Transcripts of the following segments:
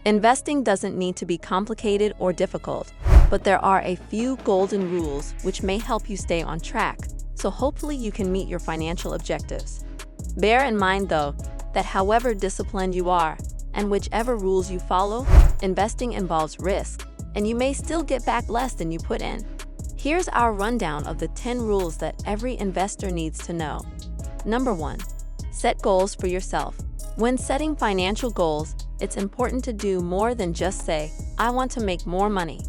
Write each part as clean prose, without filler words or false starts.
Investing doesn't need to be complicated or difficult, but there are a few golden rules which may help you stay on track, so hopefully you can meet your financial objectives. Bear in mind, though, that however disciplined you are, and whichever rules you follow, investing involves risk, and you may still get back less than you put in. Here's our rundown of the 10 rules that every investor needs to know. Number 1. Set goals for yourself. When setting financial goals, it's important to do more than just say, "I want to make more money."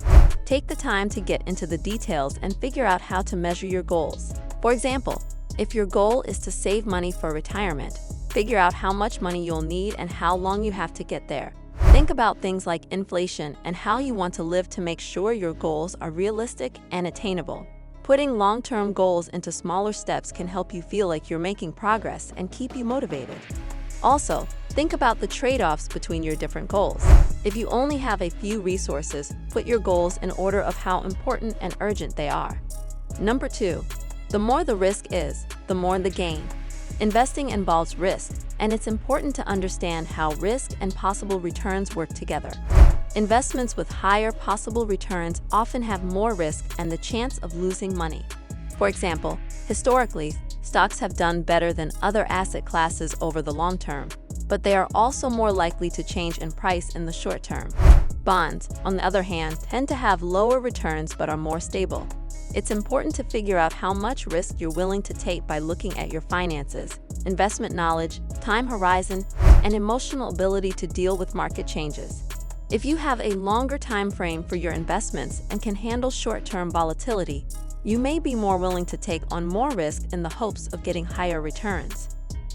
Take the time to get into the details and figure out how to measure your goals. For example, if your goal is to save money for retirement, figure out how much money you'll need and how long you have to get there. Think about things like inflation and how you want to live to make sure your goals are realistic and attainable. Putting long-term goals into smaller steps can help you feel like you're making progress and keep you motivated. Also, think about the trade-offs between your different goals. If you only have a few resources, put your goals in order of how important and urgent they are. Number 2. The more the risk is, the more the gain. Investing involves risk, and it's important to understand how risk and possible returns work together. Investments with higher possible returns often have more risk and the chance of losing money. For example, historically, stocks have done better than other asset classes over the long term, but they are also more likely to change in price in the short term. Bonds, on the other hand, tend to have lower returns but are more stable. It's important to figure out how much risk you're willing to take by looking at your finances, investment knowledge, time horizon, and emotional ability to deal with market changes. If you have a longer time frame for your investments and can handle short-term volatility, you may be more willing to take on more risk in the hopes of getting higher returns.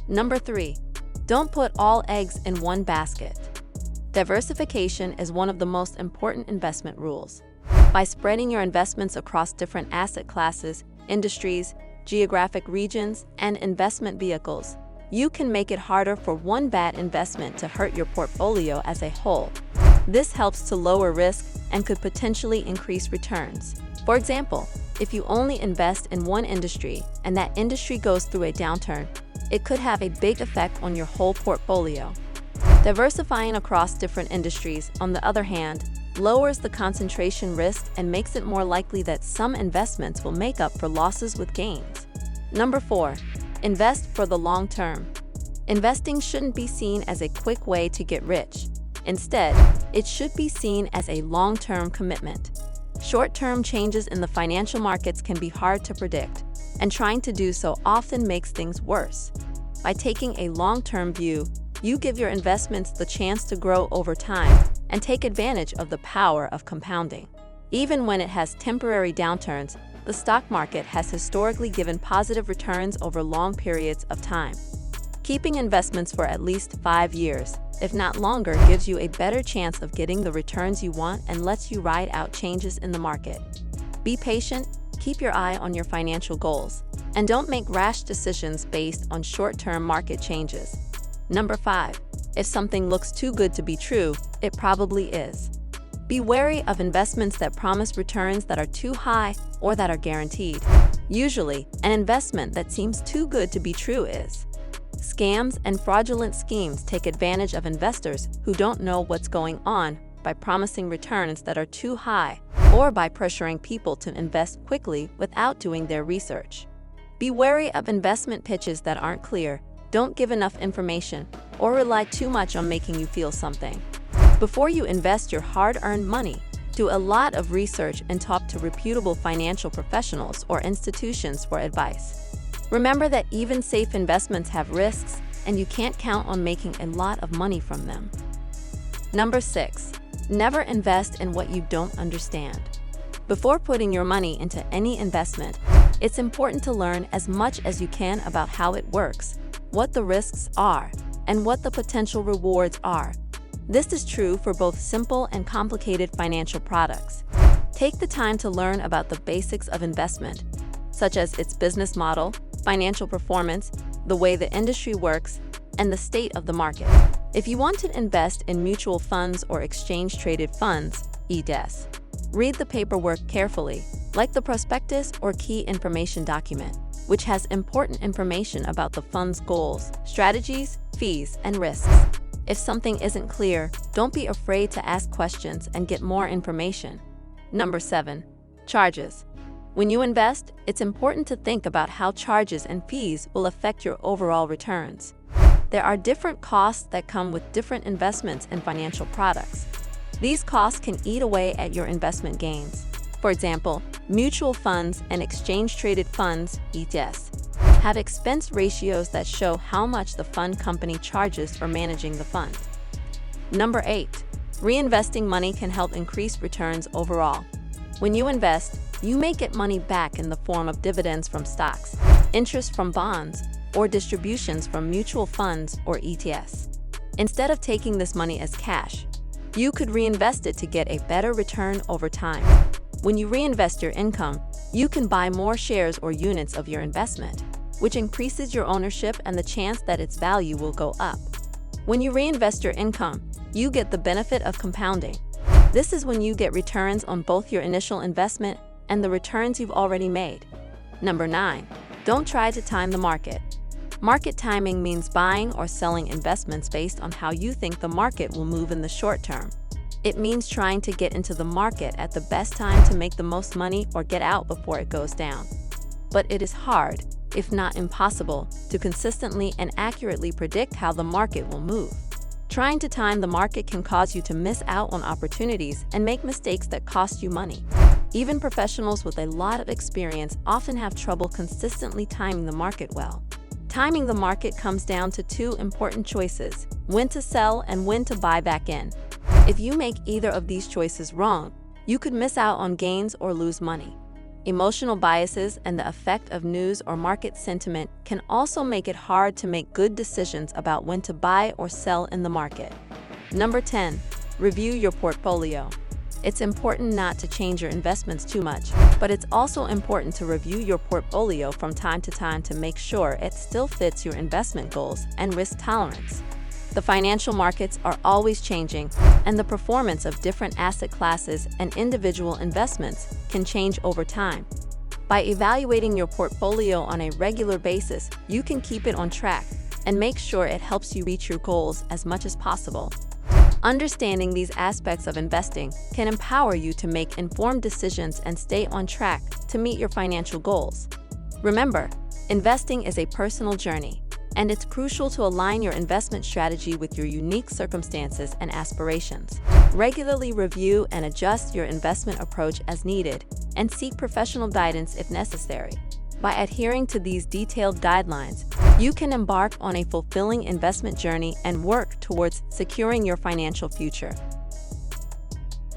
Number 3. Don't put all eggs in one basket. Diversification is one of the most important investment rules. By spreading your investments across different asset classes, industries, geographic regions, and investment vehicles, you can make it harder for one bad investment to hurt your portfolio as a whole. This helps to lower risk and could potentially increase returns. For example, if you only invest in one industry and that industry goes through a downturn, it could have a big effect on your whole portfolio. Diversifying across different industries, on the other hand, lowers the concentration risk and makes it more likely that some investments will make up for losses with gains. Number 4. Invest for the long term. Investing shouldn't be seen as a quick way to get rich. Instead, it should be seen as a long-term commitment. Short-term changes in the financial markets can be hard to predict, and trying to do so often makes things worse. By taking a long-term view, you give your investments the chance to grow over time and take advantage of the power of compounding. Even when it has temporary downturns, the stock market has historically given positive returns over long periods of time. Keeping investments for at least 5 years, if not longer, gives you a better chance of getting the returns you want and lets you ride out changes in the market. Be patient, keep your eye on your financial goals, and don't make rash decisions based on short-term market changes. Number 5. If something looks too good to be true, it probably is. Be wary of investments that promise returns that are too high or that are guaranteed. Usually, an investment that seems too good to be true is. Scams and fraudulent schemes take advantage of investors who don't know what's going on by promising returns that are too high or by pressuring people to invest quickly without doing their research. Be wary of investment pitches that aren't clear, don't give enough information, or rely too much on making you feel something. Before you invest your hard-earned money, do a lot of research and talk to reputable financial professionals or institutions for advice. Remember that even safe investments have risks, and you can't count on making a lot of money from them. Number 6. Never invest in what you don't understand. Before putting your money into any investment, it's important to learn as much as you can about how it works, what the risks are, and what the potential rewards are. This is true for both simple and complicated financial products. Take the time to learn about the basics of investment, such as its business model, financial performance, the way the industry works, and the state of the market. If you want to invest in mutual funds or exchange-traded funds, ETFs, read the paperwork carefully, like the prospectus or key information document, which has important information about the fund's goals, strategies, fees, and risks. If something isn't clear, don't be afraid to ask questions and get more information. Number 7. Charges. When you invest, it's important to think about how charges and fees will affect your overall returns. There are different costs that come with different investments and financial products. These costs can eat away at your investment gains. For example, mutual funds and exchange-traded funds, ETFs, have expense ratios that show how much the fund company charges for managing the fund. Number 8. Reinvesting money can help increase returns overall. When you invest, you may get money back in the form of dividends from stocks, interest from bonds, or distributions from mutual funds or ETFs. Instead of taking this money as cash, you could reinvest it to get a better return over time. When you reinvest your income, you can buy more shares or units of your investment, which increases your ownership and the chance that its value will go up. When you reinvest your income, you get the benefit of compounding. This is when you get returns on both your initial investment and the returns you've already made. Number 9. Don't try to time the market. Market timing means buying or selling investments based on how you think the market will move in the short term. It means trying to get into the market at the best time to make the most money or get out before it goes down. But it is hard, if not impossible, to consistently and accurately predict how the market will move. Trying to time the market can cause you to miss out on opportunities and make mistakes that cost you money. Even professionals with a lot of experience often have trouble consistently timing the market well. Timing the market comes down to 2 important choices: when to sell and when to buy back in. If you make either of these choices wrong, you could miss out on gains or lose money. Emotional biases and the effect of news or market sentiment can also make it hard to make good decisions about when to buy or sell in the market. Number 10. Review your portfolio. It's important not to change your investments too much, but it's also important to review your portfolio from time to time to make sure it still fits your investment goals and risk tolerance. The financial markets are always changing, and the performance of different asset classes and individual investments can change over time. By evaluating your portfolio on a regular basis, you can keep it on track and make sure it helps you reach your goals as much as possible. Understanding these aspects of investing can empower you to make informed decisions and stay on track to meet your financial goals. Remember, investing is a personal journey, and it's crucial to align your investment strategy with your unique circumstances and aspirations. Regularly review and adjust your investment approach as needed, and seek professional guidance if necessary. By adhering to these detailed guidelines, you can embark on a fulfilling investment journey and work towards securing your financial future.